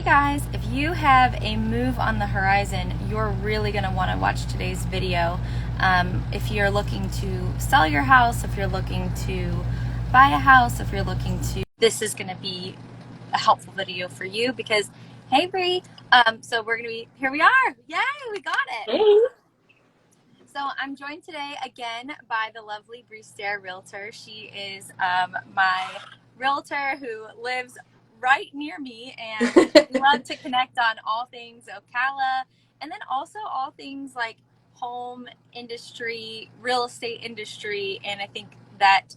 guys, if you have a move on the horizon, you're really going to want to watch today's video. If you're looking to sell your house, if you're looking to buy a house, if you're looking to, this is going to be a helpful video for you because, hey Bre, so we're going to be, here we are, yay, we got it. Hey. So I'm joined today again by the lovely Bre, realtor. She is my realtor who lives right near me, and we love to connect on all things Ocala, and then also all things like home industry, real estate industry, and I think that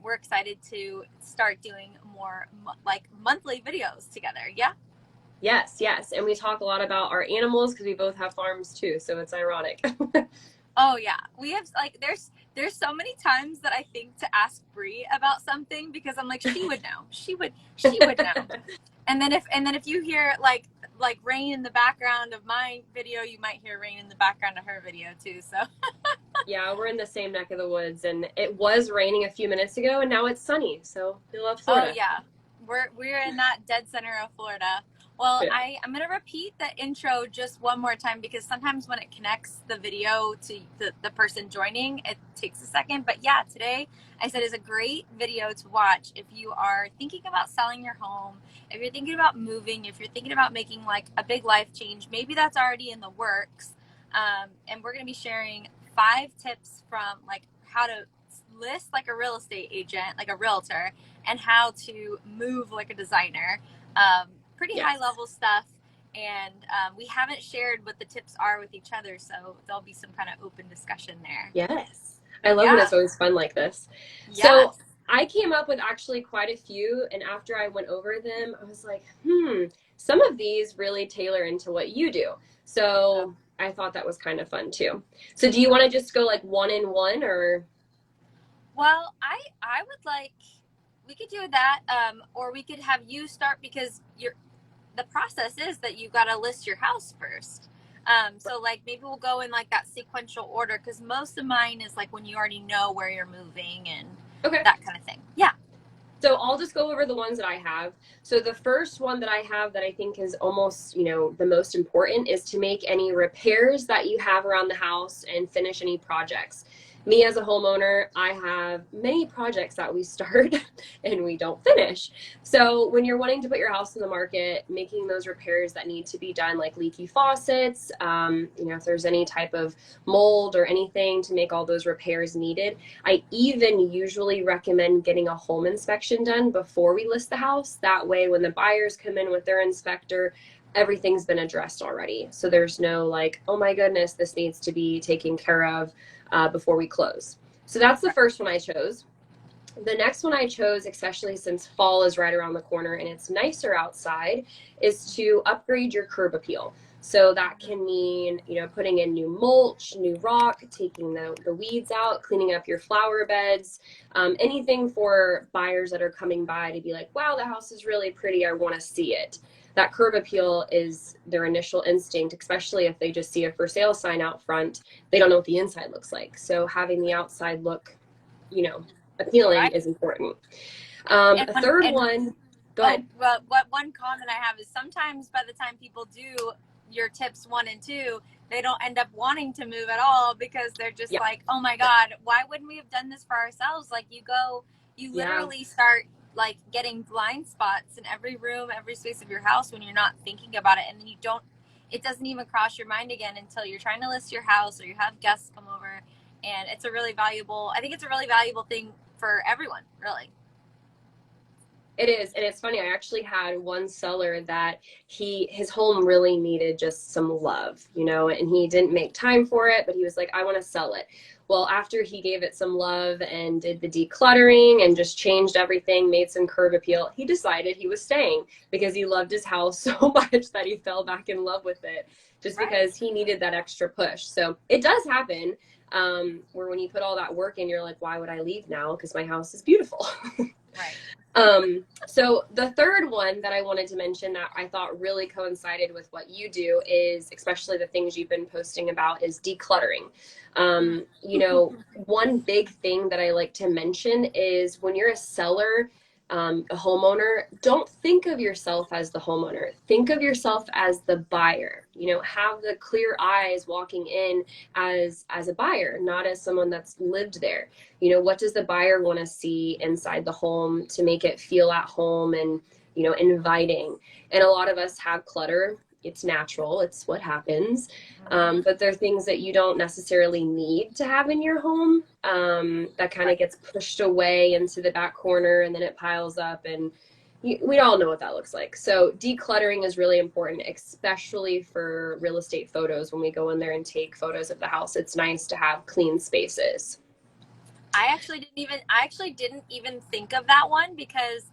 we're excited to start doing more like monthly videos together. Yeah. Yes. And we talk a lot about our animals because we both have farms too, so it's ironic. Oh yeah, we have like there's so many times that I think to ask Bre about something because I'm like she would know, she would know, and then if you hear like rain in the background of my video, you might hear rain in the background of her video too. So Yeah, we're in the same neck of the woods, and it was raining a few minutes ago, and now it's sunny. So we love oh Florida. yeah, we're in that dead center of Florida. Well, Yeah. I'm going to repeat the intro just one more time because sometimes when it connects the video to the person joining, it takes a second. But yeah, today I said is a great video to watch if you are thinking about selling your home, if you're thinking about moving, if you're thinking about making like a big life change, maybe that's already in the works. And we're going to be sharing 5 tips from like how to list like a real estate agent, like a realtor, and how to move like a designer. Pretty Yes. high level stuff, and we haven't shared what the tips are with each other, so there'll be some kind of open discussion there. Yes. I love when Yeah. it's always fun like this. So Yes. I came up with actually quite a few, and after I went over them, I was like, some of these really tailor into what you do. So I thought that was kind of fun too. So do you want to just go like one in one or? Well, I would like, we could do that, or we could have you start because the process is that you got to list your house first. So like maybe we'll go in like that sequential order because most of mine is like when you already know where you're moving and Okay. that kind of thing. Yeah. So I'll just go over the ones that I have. So the first one that I have that I think is almost, the most important is to make any repairs that you have around the house and finish any projects. Me as a homeowner, I have many projects that we start and we don't finish. So when you're wanting to put your house in the market, making those repairs that need to be done, like leaky faucets, if there's any type of mold or anything to make all those repairs needed. I even usually recommend getting a home inspection done before we list the house. That way, when the buyers come in with their inspector, everything's been addressed already. So there's no like, oh my goodness, this needs to be taken care of before we close. So that's the first one I chose. The next one I chose, especially since fall is right around the corner and it's nicer outside, is to upgrade your curb appeal. So that can mean, putting in new mulch, new rock, taking the weeds out, cleaning up your flower beds, anything for buyers that are coming by to be like, wow, the house is really pretty. I want to see it. That curb appeal is their initial instinct, especially if they just see a for sale sign out front. They don't know what the inside looks like. So having the outside look, appealing is important. A third one, go ahead. Well, what one comment I have is sometimes by the time people do your tips 1 and 2, they don't end up wanting to move at all because they're just like, oh my God, why wouldn't we have done this for ourselves? Like you literally start like getting blind spots in every room, every space of your house when you're not thinking about it. And then it doesn't even cross your mind again until you're trying to list your house or you have guests come over. And I think it's a really valuable thing for everyone, really. It is, and it's funny. I actually had one seller that his home really needed just some love, and he didn't make time for it, but he was like, I want to sell it. Well, after he gave it some love and did the decluttering and just changed everything, made some curb appeal, he decided he was staying because he loved his house so much that he fell back in love with it just because he needed that extra push. So it does happen where when you put all that work in, you're like, why would I leave now? Because my house is beautiful. Right. So the third one that I wanted to mention that I thought really coincided with what you do is, especially the things you've been posting about, is decluttering. One big thing that I like to mention is when you're a seller, a homeowner, don't think of yourself as the homeowner. Think of yourself as the buyer. You know, have the clear eyes walking in as a buyer, not as someone that's lived there. You know, what does the buyer want to see inside the home to make it feel at home and, you know, inviting? And a lot of us have clutter. It's natural. It's what happens. But there are things that you don't necessarily need to have in your home, that kind of gets pushed away into the back corner, and then it piles up, and we all know what that looks like. So decluttering is really important, especially for real estate photos. When we go in there and take photos of the house, it's nice to have clean spaces. I actually didn't even think of that one because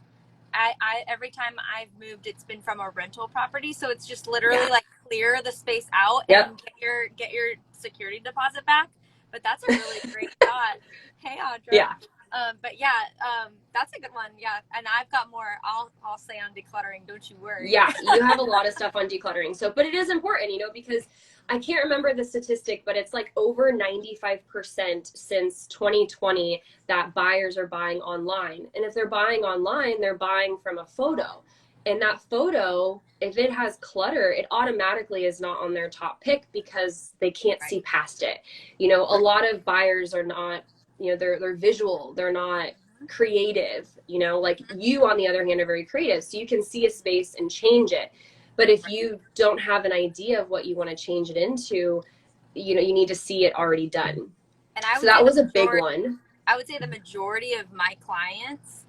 I every time I've moved, it's been from a rental property, so it's just literally like clear the space out Yep. and get your security deposit back. But that's a really great thought. Hey, Audra. Yeah. But yeah, that's a good one. Yeah, and I've got more. I'll say on decluttering. Don't you worry. Yeah, you have a lot of stuff on decluttering. So, but it is important, you know, because I can't remember the statistic, but it's like over 95% since 2020 that buyers are buying online. And if they're buying online, they're buying from a photo. And that photo, if it has clutter, it automatically is not on their top pick because they can't see past it. You know, a lot of buyers are not, you know, they're visual, they're not creative. You know, like you on the other hand are very creative, so you can see a space and change it. But if you don't have an idea of what you want to change it into, you know, you need to see it already done. And I So would that say was a big one. I would say the majority of my clients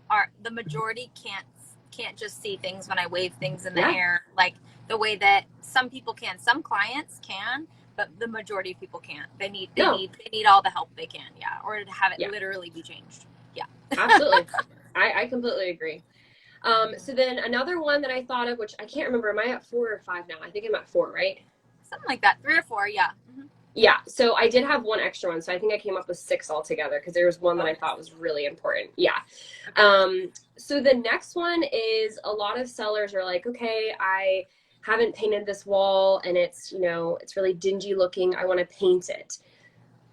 can't just see things when I wave things in the air, like the way that some people can. Some clients can, but the majority of people can't. They need all the help they can, or to have it literally be changed. Yeah. Absolutely. I completely agree. So then another one that I thought of, which I can't remember, am I at 4 or 5 now? I think I'm at 4, right? Something like that, 3 or 4, yeah. Yeah, so I did have one extra one, so I think I came up with 6 altogether because there was one that I thought was really important. Yeah. So the next one is, a lot of sellers are like, okay, I haven't painted this wall and it's, you know, it's really dingy looking. I want to paint it.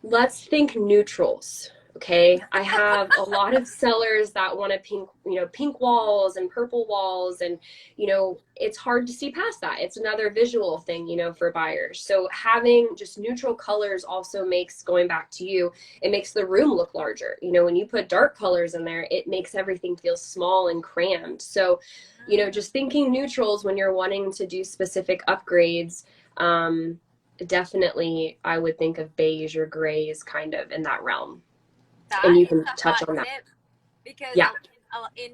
Let's think neutrals. Okay, I have a lot of sellers that want to pink walls and purple walls, and you know, it's hard to see past that. It's another visual thing, you know, for buyers. So having just neutral colors also makes, going back to you, it makes the room look larger. You know, when you put dark colors in there, it makes everything feel small and crammed. So, you know, just thinking neutrals when you're wanting to do specific upgrades. Definitely, I would think of beige or grays kind of in that realm. And you can touch on that. Because in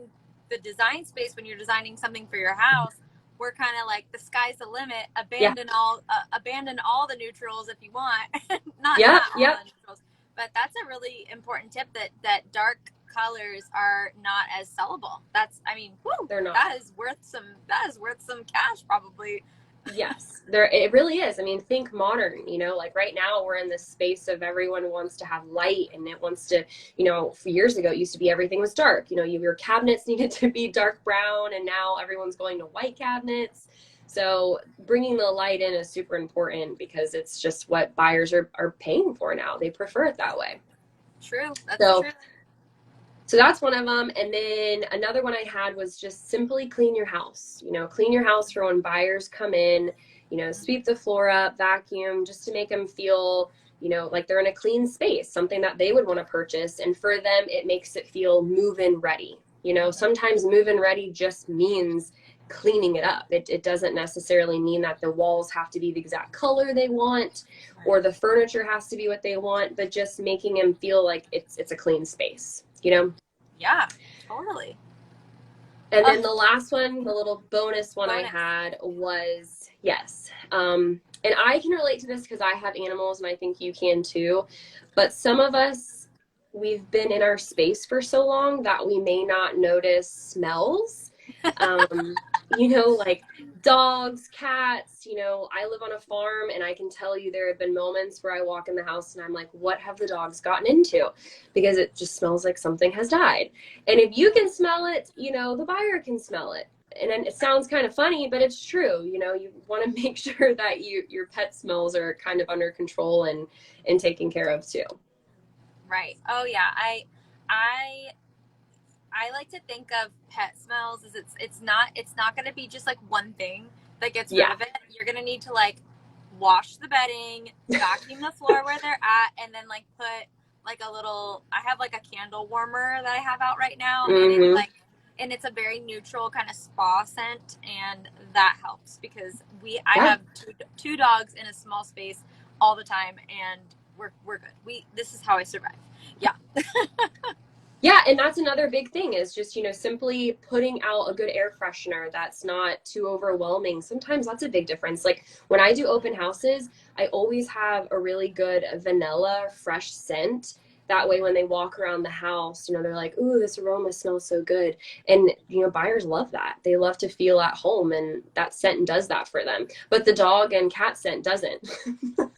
the design space, when you're designing something for your house, we're kind of like, the sky's the limit. Abandon all the neutrals if you want. not all the neutrals. But that's a really important tip, that dark colors are not as sellable. That's, I mean, they're not. That is worth some cash probably. Yes, it really is. I mean, think modern, you know, like right now we're in this space of everyone wants to have light, and it wants to, you know, years ago it used to be everything was dark. You know, your cabinets needed to be dark brown, and now everyone's going to white cabinets. So bringing the light in is super important because it's just what buyers are paying for now. They prefer it that way. True. That's true. So that's one of them. And then another one I had was just simply clean your house. You know, clean your house for when buyers come in, you know, sweep the floor up, vacuum, just to make them feel, you know, like they're in a clean space, something that they would want to purchase. And for them, it makes it feel move-in ready. You know, sometimes move-in ready just means cleaning it up. It doesn't necessarily mean that the walls have to be the exact color they want or the furniture has to be what they want, but just making them feel like it's a clean space. You know? Yeah, totally. And then the last one, the little bonus one I had was, and I can relate to this because I have animals and I think you can too, but some of us, we've been in our space for so long that we may not notice smells. You know, like dogs, cats, you know, I live on a farm and I can tell you there have been moments where I walk in the house and I'm like, what have the dogs gotten into? Because it just smells like something has died. And if you can smell it, you know, the buyer can smell it. And it sounds kind of funny, but it's true. You know, you want to make sure that your pet smells are kind of under control and taken care of too. Right. Oh yeah. I I like to think of pet smells as it's not going to be just like one thing that gets rid Yeah. of it. You're going to need to like wash the bedding, vacuum the floor where they're at, and then like put like a little, I have like a candle warmer that I have out right now, and it's Mm-hmm. like, and it's a very neutral kind of spa scent, and that helps because I Yeah. have two dogs in a small space all the time, and we're good. This is how I survive. Yeah. Yeah, and that's another big thing is just, simply putting out a good air freshener that's not too overwhelming. Sometimes that's a big difference. Like when I do open houses, I always have a really good vanilla fresh scent. That way when they walk around the house, they're like, "Ooh, this aroma smells so good." And, buyers love that. They love to feel at home, and that scent does that for them. But the dog and cat scent doesn't.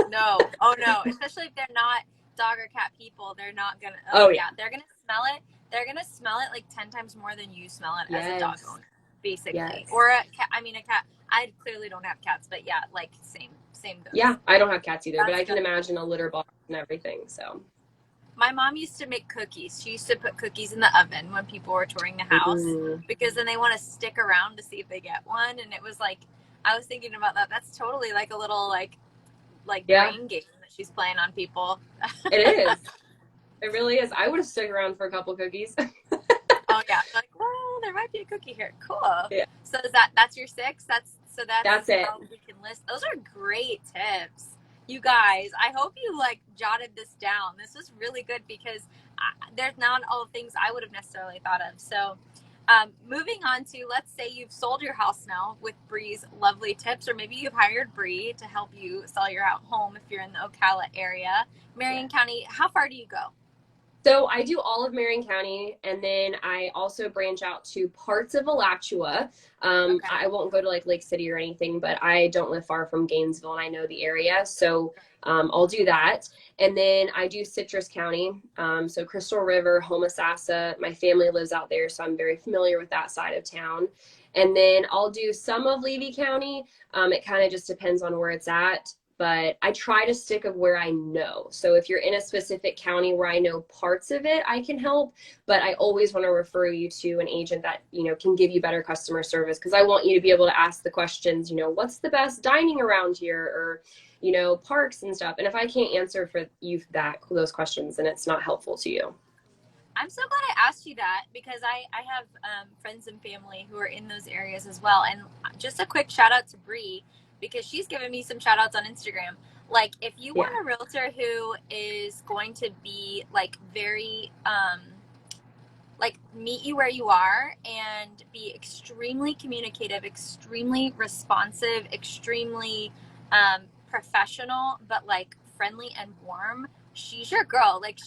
No. Oh no. Especially if they're not dog or cat people, they're not gonna. Oh Oh yeah. yeah, they're gonna smell it. They're gonna smell it like 10 times more than you smell it as a dog Yes. owner, basically. Yes. Or a cat. I mean, a cat. I clearly don't have cats, but yeah, like same Yeah, goes. I don't have cats either, but That's I can good. imagine a litter box and everything. So, My mom used to make cookies. She used to put cookies in the oven when people were touring the house mm, because then they want to stick around to see if they get one. And it was like, I was thinking about that. That's totally like a little like yeah, brain game that she's playing on people. it is. It really is. I would have stuck around for a couple cookies. Oh yeah, like well, there might be a cookie here. Cool. Yeah, So that's your six? That's that's it. how we can list. Those are great tips, you guys. I hope you like jotted this down. This was really good because there's not all things I would have necessarily thought of. So, moving on to, let's say you've sold your house now with Bre's lovely tips, or maybe you've hired Bre to help you sell your home if you're in the Ocala area, Yeah. Marion County. How far do you go? So I do all of Marion County, and then I also branch out to parts of Alachua. Okay. I won't go to like Lake City or anything, but I don't live far from Gainesville, and I know the area, so I'll do that. And then I do Citrus County, so Crystal River, Homosassa. My family lives out there, so I'm very familiar with that side of town. And then I'll do some of Levy County. It kind of just depends on where it's at, but I try to stick of where I know. So if you're in a specific county where I know parts of it, I can help, but I always want to refer you to an agent that, can give you better customer service, because I want you to be able to ask the questions, what's the best dining around here, or, parks and stuff. And if I can't answer for you those questions, then it's not helpful to you. I'm so glad I asked you that because I have friends and family who are in those areas as well. And just a quick shout out to Bre because she's given me some shout outs on Instagram. Like, if you Yeah. want a realtor who is going to be like very, like, meet you where you are and be extremely communicative, extremely responsive, extremely professional, but like friendly and warm, she's your girl. Like,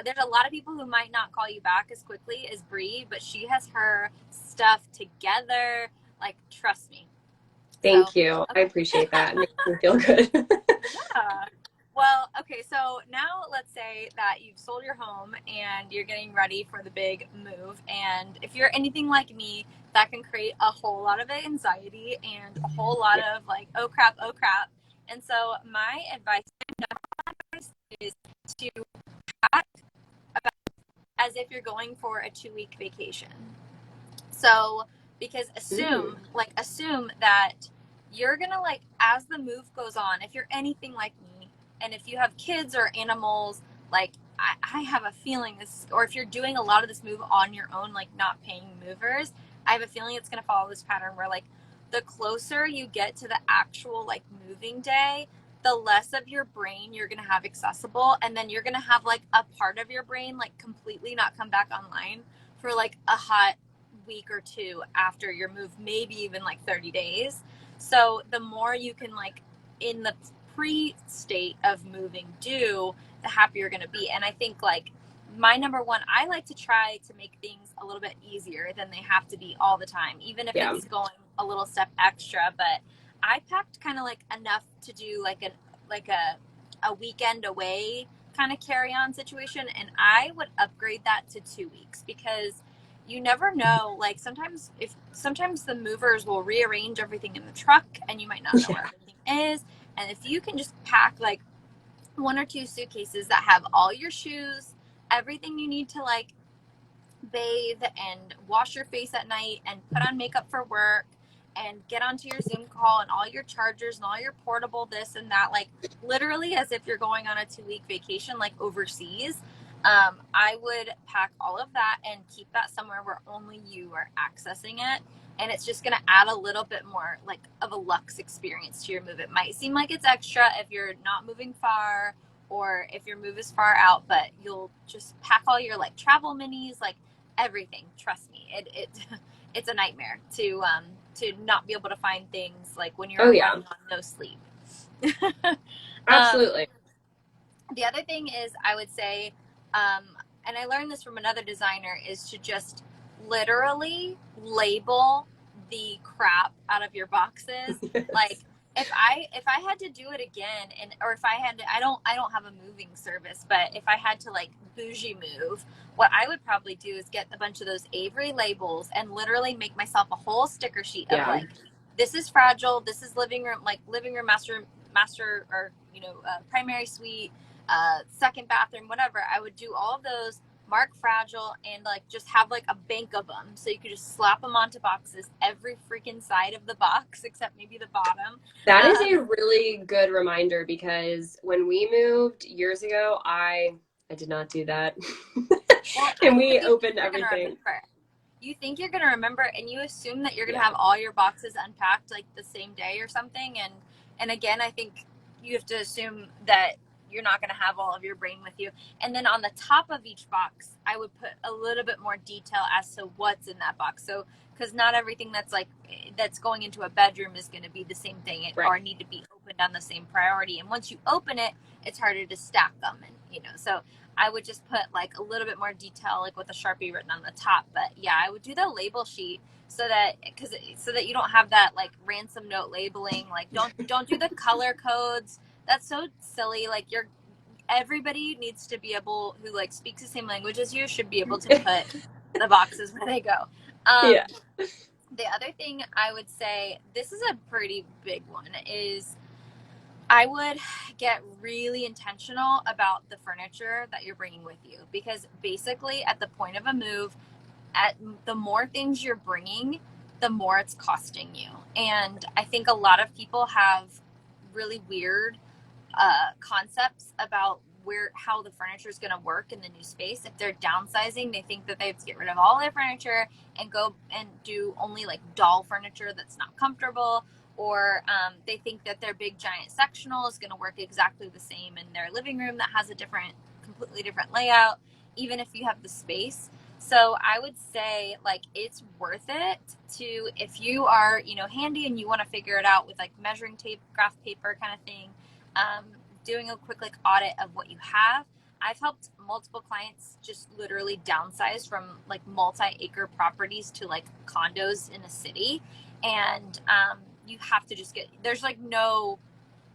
there's a lot of people who might not call you back as quickly as Bre, but she has her stuff together. Like, trust me. So, Thank you. I okay. appreciate that. It makes me feel good. Yeah. Well, okay, so now let's say that you've sold your home and you're getting ready for the big move. And if you're anything like me, that can create a whole lot of anxiety and a whole lot Yeah. of like, oh crap, oh crap. And so my advice is to pack about as if you're going for a 2-week vacation. So, because Mm. assume that you're gonna, like, as the move goes on, if you're anything like me, and if you have kids or animals, like, I have a feeling this, or if you're doing a lot of this move on your own, like not paying movers, I have a feeling it's gonna follow this pattern where, like, the closer you get to the actual like moving day, the less of your brain you're gonna have accessible, and then you're gonna have like a part of your brain like completely not come back online for like a hot week or two after your move, maybe even like 30 days. So the more you can, like, in the pre state of moving do, the happier you're going to be. And I think, like, my number one, I like to try to make things a little bit easier than they have to be all the time, even if Yeah. it's going a little step extra. But I packed kind of like enough to do like a weekend away kind of carry on situation, and I would upgrade that to 2 weeks because you never know. Like, sometimes the movers will rearrange everything in the truck and you might not know where Yeah. everything is. And if you can just pack like 1 or 2 suitcases that have all your shoes, everything you need to like bathe and wash your face at night and put on makeup for work and get onto your Zoom call and all your chargers and all your portable this and that, like literally as if you're going on a 2-week vacation, like overseas. I would pack all of that and keep that somewhere where only you are accessing it. And it's just going to add a little bit more like of a luxe experience to your move. It might seem like it's extra if you're not moving far or if your move is far out, but you'll just pack all your like travel minis, like everything. Trust me, it's a nightmare to not be able to find things like when Oh you're yeah, running on no sleep. um, absolutely. the other thing is, I would say, um, and I learned this from another designer, is to just literally label the crap out of your boxes. Like Yes. if I had to do it again, and or if I had to, I don't have a moving service, but if I had to like bougie move, what I would probably do is get a bunch of those Avery labels and literally make myself a whole sticker sheet of Yeah. like, this is fragile, this is living room, like living room, master, or primary suite, second bathroom, whatever. I would do all of those, mark fragile, and like just have like a bank of them, so you could just slap them onto boxes, every freaking side of the box except maybe the bottom. That is a um, really good reminder because when we moved years ago, I did not do that. well, And because we you think opened you're gonna everything. remember, and you assume that you're gonna Yeah. have all your boxes unpacked like the same day or something. And again, I think you have to assume that you're not gonna have all of your brain with you. And then on the top of each box, I would put a little bit more detail as to what's in that box. So because not everything that's going into a bedroom is going to be the same thing, Right. or need to be opened on the same priority. And once you open it, it's harder to stack them. And so I would just put like a little bit more detail, like with a Sharpie written on the top. But yeah, I would do the label sheet so that you don't have that like ransom note labeling. Like don't do the color codes. That's so silly. Like everybody needs to be able, who like speaks the same language as you, should be able to put the boxes where they go. Um, Yeah. the other thing I would say, this is a pretty big one, is I would get really intentional about the furniture that you're bringing with you, because basically at the point of a move, at the more things you're bringing, the more it's costing you. And I think a lot of people have really weird concepts about how the furniture is going to work in the new space. If they're downsizing, they think that they have to get rid of all their furniture and go and do only like doll furniture that's not comfortable. Or they think that their big giant sectional is going to work exactly the same in their living room that has a completely different layout, even if you have the space. So I would say like it's worth it to, if you are handy and you want to figure it out with like measuring tape, graph paper kind of thing, um, doing a quick like audit of what you have. I've helped multiple clients just literally downsize from like multi-acre properties to like condos in a city. And you have to just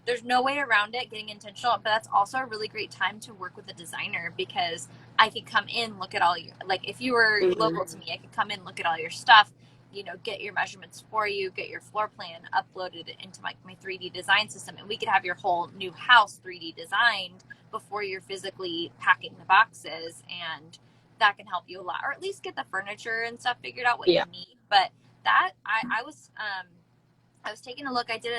there's no way around it, getting intentional. But that's also a really great time to work with a designer, because I could come in, look at all your, like if you were Hmm. local to me, I could come in, look at all your stuff, get your measurements for you, get your floor plan uploaded into my 3D design system, and we could have your whole new house 3D designed before you're physically packing the boxes. And that can help you a lot, or at least get the furniture and stuff figured out, what you Yeah. need. But that I was taking a look. I did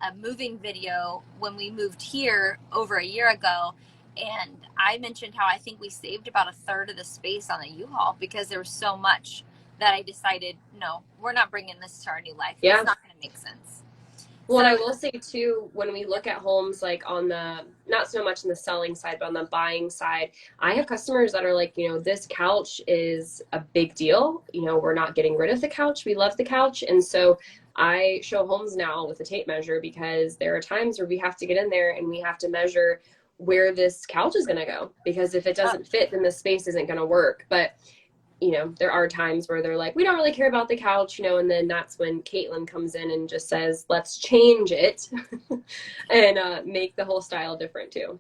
a moving video when we moved here over a year ago, and I mentioned how I think we saved about a third of the space on the U-Haul because there was so much that I decided, no, we're not bringing this to our new life. It's Yeah. not going to make sense. Well, and I So, will say too, when we look at homes like on the, not so much on the selling side, but on the buying side, I have customers that are like, this couch is a big deal. We're not getting rid of the couch. We love the couch. And so I show homes now with a tape measure because there are times where we have to get in there and we have to measure where this couch is going to go. Because if it uh, doesn't fit, then the space isn't going to work. But there are times where they're like, we don't really care about the couch, and then that's when Kaitlyn comes in and just says, let's change it and make the whole style different too.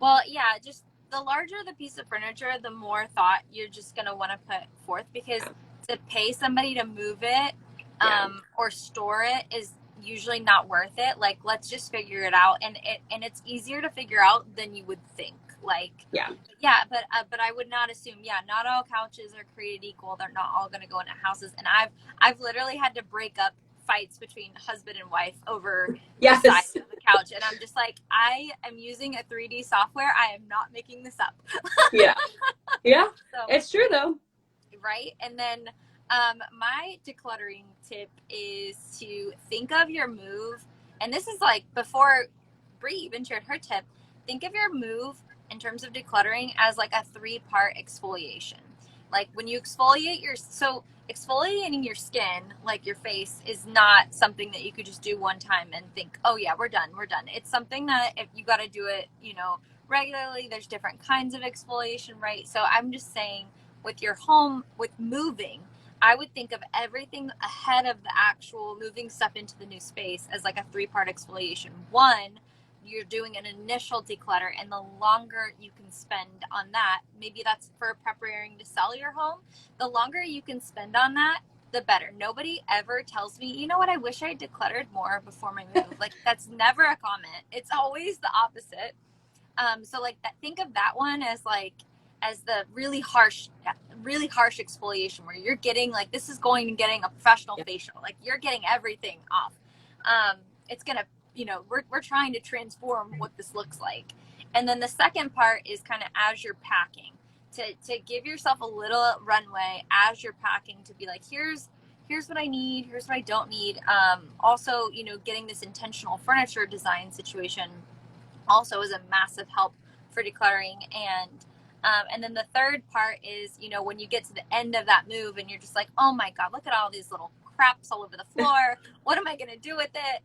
well, yeah, just the larger the piece of furniture, the more thought you're just going to want to put forth, because Yeah. to pay somebody to move it Yeah. or store it is usually not worth it. Like, let's just figure it out. And it's easier to figure out than you would think. Like, Yeah. yeah, but I would not assume, yeah, not all couches are created equal. They're not all going to go into houses. And I've literally had to break up fights between husband and wife over the size Yes. of the couch. And I'm just like, I am using a 3D software. I am not making this up. Yeah. Yeah. So, It's true though. right. And then my decluttering tip is to think of your move. And this is like before Bree even shared her tip. Think of your move in terms of decluttering as like a 3-part exfoliation. Like when you exfoliate so exfoliating your skin, like your face, is not something that you could just do one time and think, oh yeah, we're done. It's something that if you got to do it, regularly. There's different kinds of exfoliation, right? So I'm just saying, with your home, with moving, I would think of everything ahead of the actual moving stuff into the new space as like a 3-part exfoliation. One, you're doing an initial declutter, and the longer you can spend on that, maybe that's for preparing to sell your home, the longer you can spend on that, the better. Nobody ever tells me, you know what, I wish I decluttered more before my move. Like, that's never a comment. It's always the opposite. So like that, think of that one as the really harsh exfoliation, where you're getting like, this is going and getting a professional facial, like you're getting everything off. It's gonna, we're trying to transform what this looks like. And then the second part is kind of as you're packing, to give yourself a little runway as you're packing, to be like, here's what I need, here's what I don't need. Also, getting this intentional furniture design situation also is a massive help for decluttering. And then the third part is, when you get to the end of that move and you're just like, oh my God, look at all these little craps all over the floor. What am I going to do with it?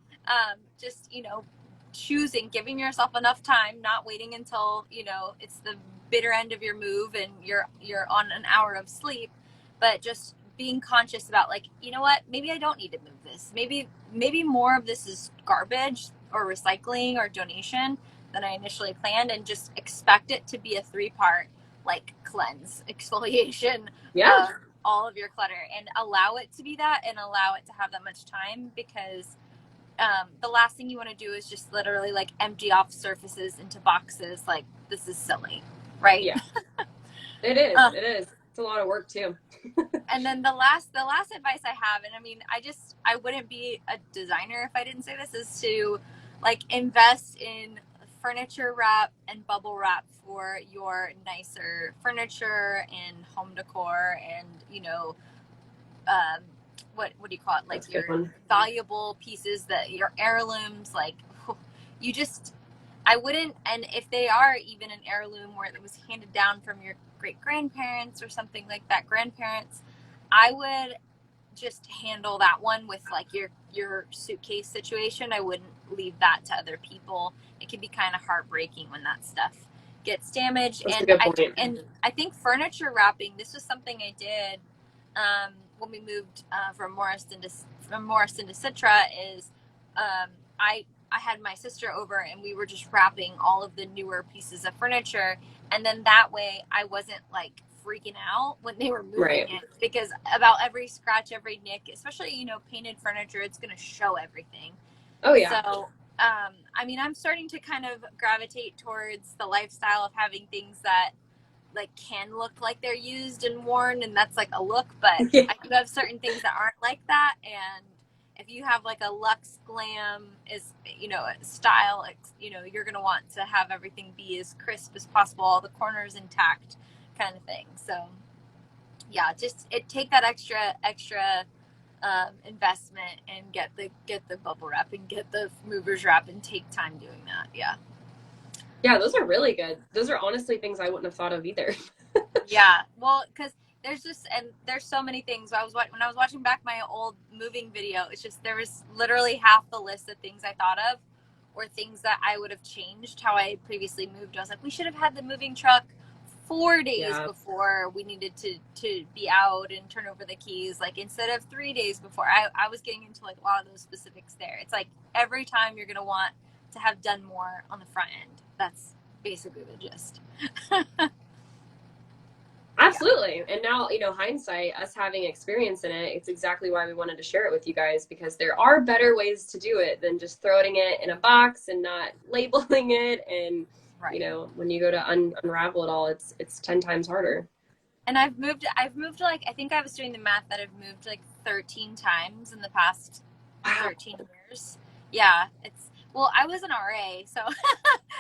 Just, choosing, giving yourself enough time, not waiting until, it's the bitter end of your move and you're on an hour of sleep, but just being conscious about, like, you know what, maybe I don't need to move this. Maybe more of this is garbage or recycling or donation than I initially planned, and just expect it to be a 3-part like cleanse, exfoliation of all of your clutter, and allow it to be that, and allow it to have that much time, because the last thing you want to do is just literally like empty off surfaces into boxes. Like, this is silly, right? Yeah. It is. It is. It's a lot of work too. And then the last advice I have, and I mean, I wouldn't be a designer if I didn't say this, is to like invest in furniture wrap and bubble wrap for your nicer furniture and home decor, and what do you call it, like your valuable pieces, that your heirlooms, like you just, I wouldn't, and if they are even an heirloom where it was handed down from your great grandparents or something like that, grandparents, I would just handle that one with like your suitcase situation. I wouldn't leave that to other people. It can be kind of heartbreaking when that stuff gets damaged. That's a good point. And I think furniture wrapping, this was something I did when we moved from Morriston to Citra, is I had my sister over, and we were just wrapping all of the newer pieces of furniture, and then that way I wasn't like freaking out when they were moving it, because about every scratch, every nick, especially painted furniture, it's going to show everything. Oh yeah. So I mean, I'm starting to kind of gravitate towards the lifestyle of having things that like can look like they're used and worn, and that's like a look, but I do have certain things that aren't like that. And if you have like a luxe glam is style, you're gonna want to have everything be as crisp as possible, all the corners intact, kind of thing. So yeah, just take that extra investment and get the bubble wrap and get the movers wrap and take time doing that. Yeah, those are really good. Those are honestly things I wouldn't have thought of either. Yeah, well, because there's so many things. When I was watching back my old moving video, it's just, there was literally half the list of things I thought of or things that I would have changed how I previously moved. I was like, we should have had the moving truck 4 days before we needed to be out and turn over the keys, like instead of 3 days before. I was getting into like a lot of those specifics there. It's like every time you're gonna want to have done more on the front end. That's basically the gist. Absolutely. And now, hindsight, us having experience in it, it's exactly why we wanted to share it with you guys, because there are better ways to do it than just throwing it in a box and not labeling it and you Right. know, when you go to unravel it all, it's 10 times harder. And I've moved like, I think I was doing the math that I've moved like 13 times in the past Wow. 13 years. Yeah, it's, well, I was an RA, so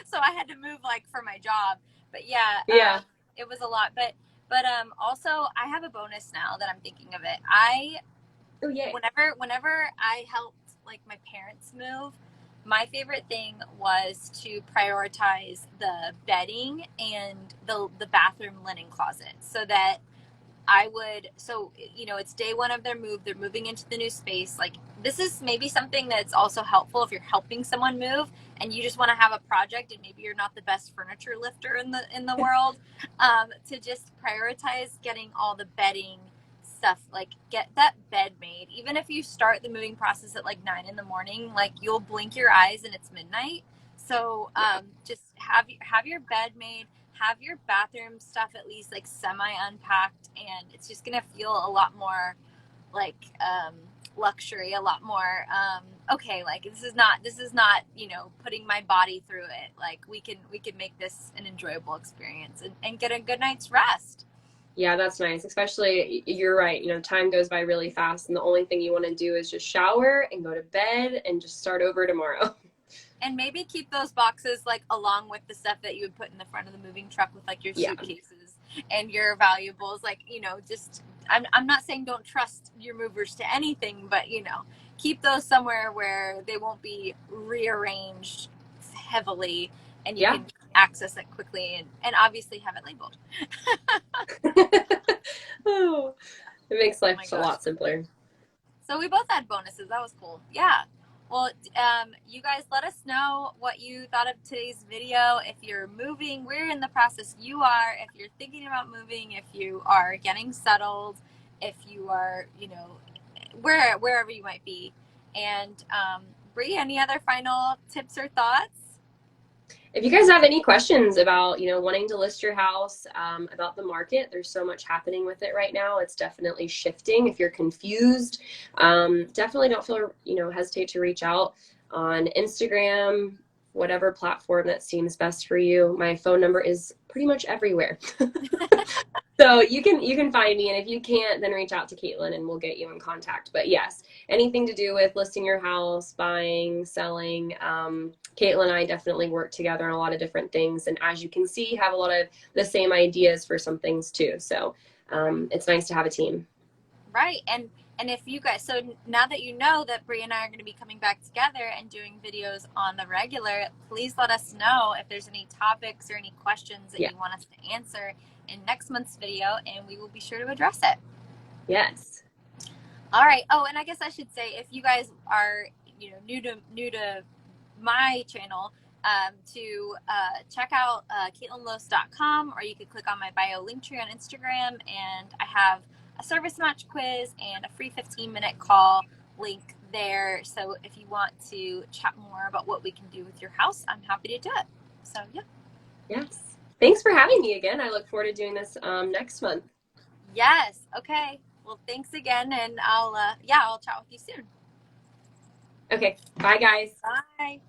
so I had to move like for my job. But yeah, Yeah. it was a lot. But also I have a bonus now that I'm thinking of it. I Oh, yay. whenever I helped like my parents move, my favorite thing was to prioritize the bedding and the bathroom linen closet so that I would, so, you know, it's day one of their move. They're moving into the new space. Like, this is maybe something that's also helpful if you're helping someone move and you just want to have a project and maybe you're not the best furniture lifter in the world, to just prioritize getting all the bedding stuff, like get that bed made. Even if you start the moving process at like 9 in the morning, like you'll blink your eyes and it's midnight. So Yeah. just have your bed made, have your bathroom stuff at least like semi unpacked, and it's just gonna feel a lot more like luxury, a lot more okay, like this is not, you know, putting my body through it. Like we can make this an enjoyable experience and get a good night's rest. Yeah, that's nice. Especially, you're right. You know, time goes by really fast, and the only thing you want to do is just shower and go to bed and just start over tomorrow. And maybe keep those boxes like along with the stuff that you would put in the front of the moving truck with like your Yeah. suitcases and your valuables. Like, you know, just I'm not saying don't trust your movers to anything, but you know, keep those somewhere where they won't be rearranged heavily and you Yeah. can access it quickly and obviously have it labeled. Oh, it makes Oh life my a gosh. lot simpler. So we both had bonuses. That was cool. Yeah. Well, you guys let us know what you thought of today's video. If you're moving, we're in the process you are. If you're thinking about moving, if you are getting settled, if you are, you know, wherever you might be. And Bree, any other final tips or thoughts? If you guys have any questions about, you know, wanting to list your house, about the market, there's so much happening with it right now. It's definitely shifting. If you're confused, definitely don't feel, you know, hesitate to reach out on Instagram, whatever platform that seems best for you. My phone number is pretty much everywhere. So you can find me, and if you can't, then reach out to Kaitlyn and we'll get you in contact. But yes, anything to do with listing your house, buying, selling, Kaitlyn and I definitely work together on a lot of different things, and as you can see, have a lot of the same ideas for some things too. So it's nice to have a team. Right. And if you guys, so now that you know that Brie and I are going to be coming back together and doing videos on the regular, please let us know if there's any topics or any questions that Yeah. you want us to answer in next month's video, and we will be sure to address it. Yes. All right. Oh, and I guess I should say, if you guys are, you know, new to my channel, to check out KaitlynLoos.com, or you could click on my bio link tree on Instagram, and I have a service match quiz and a free 15-minute call link there. So if you want to chat more about what we can do with your house, I'm happy to do it. So yeah. Yes. Thanks for having me again. I look forward to doing this next month. Yes. Okay. Well, thanks again, and I'll chat with you soon. Okay. Bye, guys. Bye.